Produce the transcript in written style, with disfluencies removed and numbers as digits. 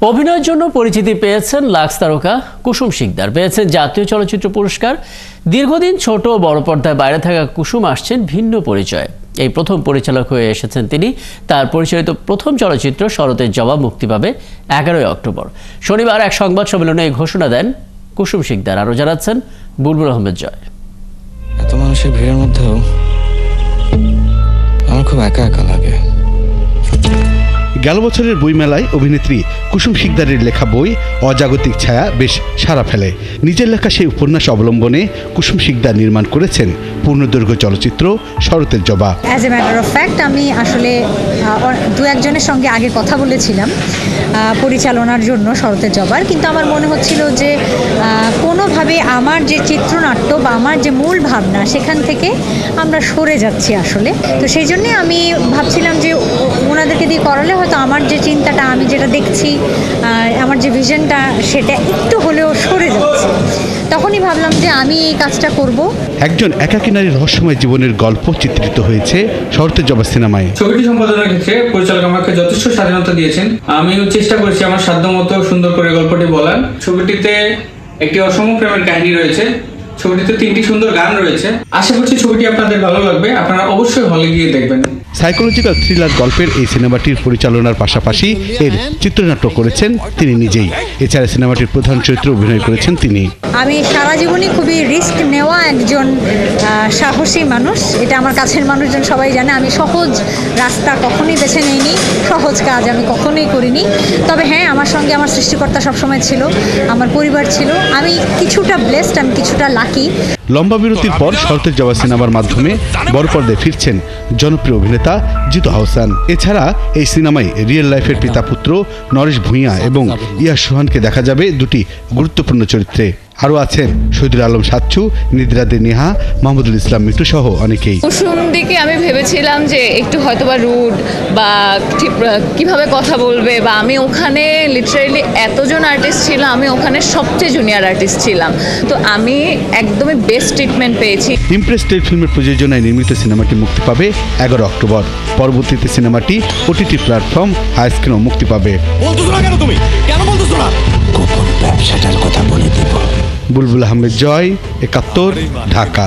অভিনয়ের জন্য পরিচিতি পেয়েছেন লাক্স তারকা কুসুম শিকদার, পেয়েছেন জাতীয় চলচ্চিত্র পুরস্কার। দীর্ঘদিন ছোট ও বড় পর্দায় বাইরে থাকা কুসুম আসছেন ভিন্ন পরিচয়ে। এই প্রথম পরিচালক হয়ে এসেছেন তিনি। তার পরিচালিত প্রথম চলচ্চিত্র শরতের জবাব মুক্তি পাবে 11 অক্টোবর। শনিবার এক সংবাদ সম্মেলনে এই ঘোষণা দেন কুসুম শিকদার। আরও জানাচ্ছেন বুলবুল আহমেদ জয়। এত মানুষের ভিড়ের মধ্যেও আমার খুব একা একা লাগে। গেল বছরের বইমেলায় অভিনেত্রী কুসুম শিকদারের লেখা বই অজাগতিক ছায়া বেশ সাড়া ফেলে। নিজের লেখা সেই উপন্যাস অবলম্বনে কুসুম শিকদার নির্মাণ করেছেন পূর্ণদৈর্ঘ্য চলচ্চিত্র শরতের জবাব। As a matter of fact আমি আসলে দু একজনের সঙ্গে আগে কথা বলেছিলাম পরিচালনার জন্য শরতের জবার, কিন্তু আমার মনে হচ্ছিল যে কোনোভাবে আমার যে চিত্রনাট্য বা আমার যে মূল ভাবনা সেখান থেকে আমরা সরে যাচ্ছি আসলে। তো সেই জন্যে আমি ভাবছিলাম যে ওনাদেরকে দিয়ে করালে হয়তো আমার যে চিন্তাটা, আমি যেটা দেখছি, আমার যে ভিশনটা, সেটা একটু হলেও সরে যাচ্ছে। তখনই ভাবলাম যে আমি এই কাজটা করব। একজন একাকী নারীর রহস্যময় জীবনের গল্প চিত্রিত হয়েছে শরতের জবাব সিনেমায়। ছবিটি সম্পাদনার ক্ষেত্রে পরিচালক আমাকে যথেষ্ট স্বাধীনতা দিয়েছেন। আমিও চেষ্টা করেছি আমার সাধ্যমতো সুন্দর করে গল্পটি বলার। ছবিটিতে একটি অসম প্রেমের কাহিনী রয়েছে, ছবিটিতে 3টি সুন্দর গান রয়েছে। আশা করছি ছবিটি আপনাদের ভালো লাগবে, আপনারা অবশ্যই হলে গিয়ে দেখবেন। সাইকোলজিক্যাল থ্রিলার গল্পের এই সিনেমাটির পরিচালনার পাশাপাশি এর চিত্রনাট্য করেছেন তিনি নিজেই। এছাড়া সিনেমাটির প্রধান চরিত্রে অভিনয় করেছেন তিনি। আমি সারা জীবনই খুবই রিস্ক নেওয়া একজন সাহসী মানুষ। এটা আমার কাছের মানুষজন সবাই জানে। আমি সহজ রাস্তা কখনোই বেছে নিইনি, সহজ কাজ আমি কখনোই করিনি। তবে হ্যাঁ, আমার সঙ্গে আমার সৃষ্টিকর্তা সবসময় ছিল, আমার পরিবার ছিল। আমি কিছুটা ব্লেসড, আমি কিছুটা লাকি। লম্বা বিরতির পর শরতের জবাব সিনেমার মাধ্যমে বড় পর্দায় ফিরছেন জনপ্রিয় অভিনেতা জিতু আহসান। এছাড়া এই সিনেমায় রিয়েল লাইফের পিতা পুত্র নরেশ ভূঁইয়া এবং ইয়াস সোহানকে দেখা যাবে দুটি গুরুত্বপূর্ণ চরিত্রে। আরও আছেন শহীদুল আলম সাচ্চু, নিদ্রা দে নেহা, মাহমুদুল ইসলাম মিঠু সহ অনেকেই। কুসুম দিকে আমি ভেবেছিলাম যে একটু হয়তোবা রুড বা ঠিক কীভাবে কথা বলবে, বা আমি ওখানে লিটারেলি এতজন আর্টিস্ট ছিল, আমি ওখানে সবচেয়ে জুনিয়র আর্টিস্ট ছিলাম। তো আমি একদমই বেস্ট ট্রিটমেন্ট পেয়েছি। ইমপ্রেস স্টেট ফিল্মের প্রযোজনায় নির্মিত সিনেমাটি মুক্তি পাবে 11 অক্টোবর। পরবর্তীতে সিনেমাটি ওটিটি প্ল্যাটফর্ম হাইস্ক্রিনেও মুক্তি পাবে। গোপন ব্যবসাটার কথা বলে দেব। বুলবুল আহমেদ জয়, 71, ঢাকা।